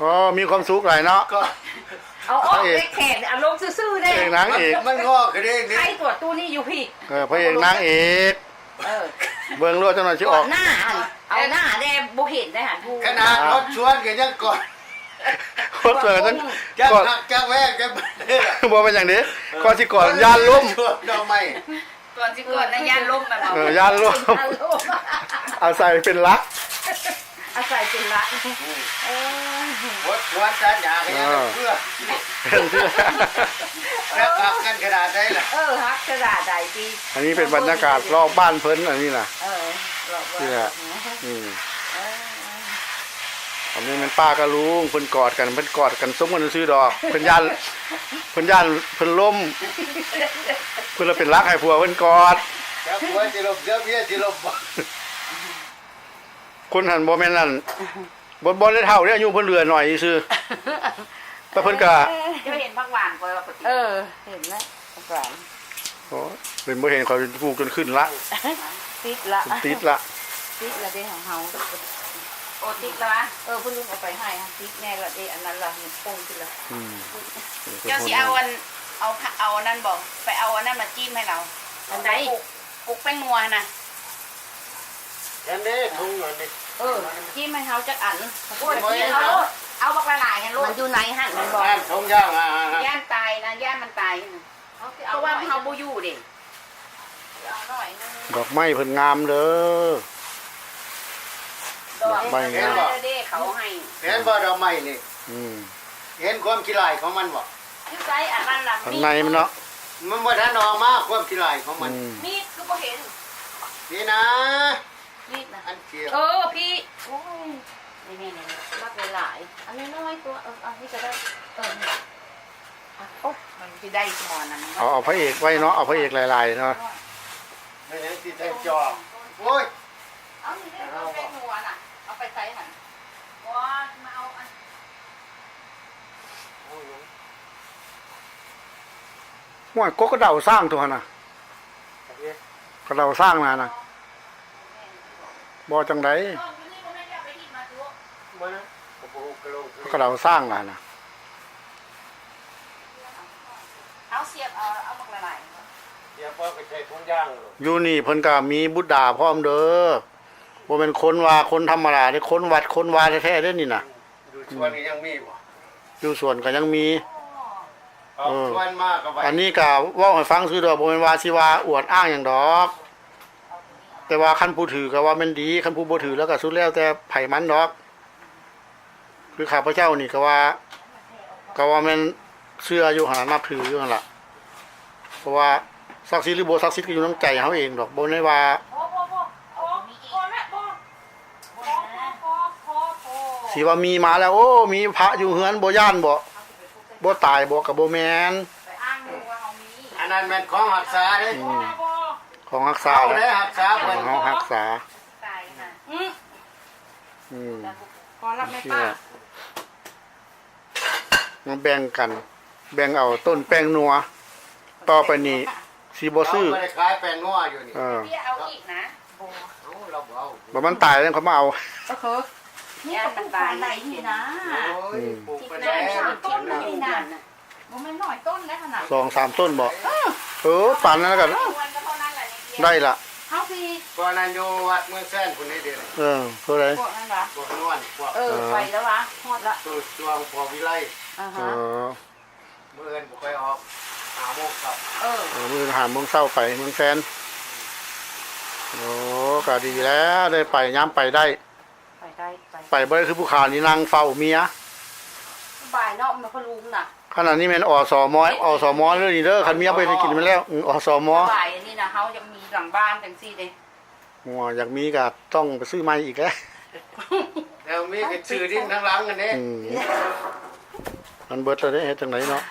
อ๋อมีความสุขหลายเนาะ ก็ เอาออกเด็กแขกเอาลงซื่อๆได้ เอกนางเอก มันงอกกันเองนี่ ใครตรวจตู้นี่อยู่พี่ พระเอกนางเอก เออ เบิ่งรวดจังหน่อยสิ ตร อ ว อ จ ก หน้าหันเอาหน้าแดงบุเห็นได้หันผู้ ขนาดรถชวนกันยังก่อน โคตรสวยจัง จัก ก่อน หักจักแวกกันเลยล่ะ บ่เป็นอย่างนี้ก่อนสิก่อนย่านล้ม ชวนดอกไม้ ก่อนสิก่อนนะยานล่มมาบอก ย่านล้ม เอาลง เอาใส่เป็นลัก อาศัยเป็นละเออ รถชวนสัญญากันยังเพื่อ เป็นที่ แล้วหักกันขนาดไหนล่ะ ฮักกระดาษใดปี อันนี้เป็นบรรยากาศรอบบ้านเพิ่นอันนี้น่ะ เออหลอกว่า นี่แหละอืมอันนี้มันป้ากับลุงเพิ่นกอดกันซุ้มกันซื้อดอกเพิ่นย่านเพิ่นล้มเพิ่นเลยเป็นรักให้ผัวเพิ่นกอด จักหัวสิลบเดี๋ยวเมียสิลบบ่ คนหันบ่แม่นนั่นบ่ได้เท่าเด้อายุเพิ่นเหลือหน่อยซื่อแต่เพิ่นก็ จะเห็นพักหวานก่อนว่าปกติ เห็นแล้วหวาน โอ้เป็นบ่เห็นเขาปลูกจนขึ้นละ ติดละ ติดละ ติดละเด้ของเฮา โอติกแล้ววะ คุณลุงเอาไปให้ติดแน่ละเด้อันนั้นละเห็นปงติดละ อืม เจ้าสิเอาอันเอานั่นบอกไปเอาอันนั้นมาจิ้มให้เรา อันใด ปลุกแป้งนัวนะ อันนี้ทุ่งอันนี้ ที่มันเฮาจักอัน โอ้ยเอาบักละลายกันลูก มันอยู่ในหั่นมันบ่ บ้านทุ่งย่างย่านตายนะย่านมันตายเพราะว่าเฮาบ่อยู่เด้เอาหน่อยนึง ดอกไม้เพิ่นงามเด้อ ดอกไม่งามเด้เขาให้ เห็นบ่ดอกไม้นี่ อืม เห็นความขี้ลายของมันบ่ อยู่ไสอันนั้นล่ะ ข้างในมันเนาะ มันบ่ทันออกมาความขี้ลายของมัน อืม มีดคือบ่เห็น นี่นะ มีดนะ อันเขียว พี่ โอ้ย นี่ รักหลายอันน้อยตัวอันนี้ก็ได้โอ้มันสิได้สมอนั่น เอาพระเอกไว้เนาะเอาพระเอกหลายๆเนาะ ไม่ได้ติดใจจอกโอ้ย เอานี่ได้เอาไปหัวน่ะเอาไปใส่หั่นว่ามาเอาอัน ห้วยกกกระเดาสร้างตัวน่ะกระเดาสร้างมาน่ะบ่จังได๋ มานะโอ้โหกระโหลก กระเดาสร้างน่ะนะ เอาเสียบเอาบักละลาย อย่าพอไปใช้ทุ่งย่างหรอก อยู่นี่เพิ่นก็มีบุตรดาพร้อมเด้อบ่แม่นคนว่าคนธรรมดาเด้คนวัดคนวาแท้ๆเด้นี่น่ะ ดูชวนนี่ยังมีบ่ อยู่สวนก็ยังมี เอาชวนมากกับไป อันนี้ก็เว้าให้ฟังซื่อดอกบ่แม่นว่าสิว่าอวดอ้างหยังดอก แต่ว่าคันผู้ถือก็ว่าแม่นดีคันผู้บ่ถือแล้วก็สุดแล้วแต่ไผมันดอก คือข้าพเจ้านี่ก็ว่าแม่นเชื่ออยู่หั่นนับถืออยู่หั่นล่ะเพราะว่าศักดิ์สิทธิ์หรือบ่ศักดิ์สิทธิ์ก็อยู่ในใจเฮาเองดอกบ่ได้ว่าสิว่ามีมาแล้วโอ้มีพระอยู่เฮือนบ่ย่านบ่ตายบ่ก็บ่แม่น ไปอ้างดูว่าเอามี อันนั้นแม่นของรักษาเด้ ของรักษา เอา แล้ ได้ ว รักษา ข เพิ่ อน งเฮารักษา ตายค่ะ อืม พอรับไม่ป้า มันแบ่งกัน แบ่งเอาต้นแป้งนัว ต่อไปนี้สิบ่ซื้อ เราไม่ได้ขายแป้งนัวอยู่นี่ พี่เอาอีกนะ เอาเราบ่เอา บ่มันตายแล้วเขามาเอา นี่ก็เป็นปลาไหนนี่นะ โอ้ยปลูกไป แม่ แล้ว ชอบต้นนี่นะ มันไม่น้อยต้นได้ขนาด 2-3 ต้นบ่ป่านนั้นแล้วก็ วันก็เท่านั้นแหละเนี่ย ได้ละ เขาสิ ตอนนั้นอยู่วัดเมืองแสนคนนี้เดียว เท่าไหร่ พวกนั้นเหรอ พวกนวลพวก ไปแล้ววะฮอดละ ตัวจวงพวกวิไล เมื่อเอินผมไปออกหาโมงครับ มื้อหาโมงเช้าไปเมืองแสนโอ้ก็ดีแล้วได้ไปยามไปได้ ไปได้ไป ไปบ่ได้คือผู้ขานี่นั่งเฝ้าเมีย บ่ายเนาะมันก็ลุงน่ะ ขณะนี้แม่นอสมเด้อนี่เด้อคันเมียไปได้กินมาแล้วอสม บ่ายนี่นะเขาจะมีหลังบ้านจังซี่เด้ อยากมีก็ต้องไปซื้อใหม่อีกแล้ว แล้วมีกระชื่อดินทั้งหลังกันนี้ มันเบิดแล้วเด้เฮ็ดจังไดเนาะ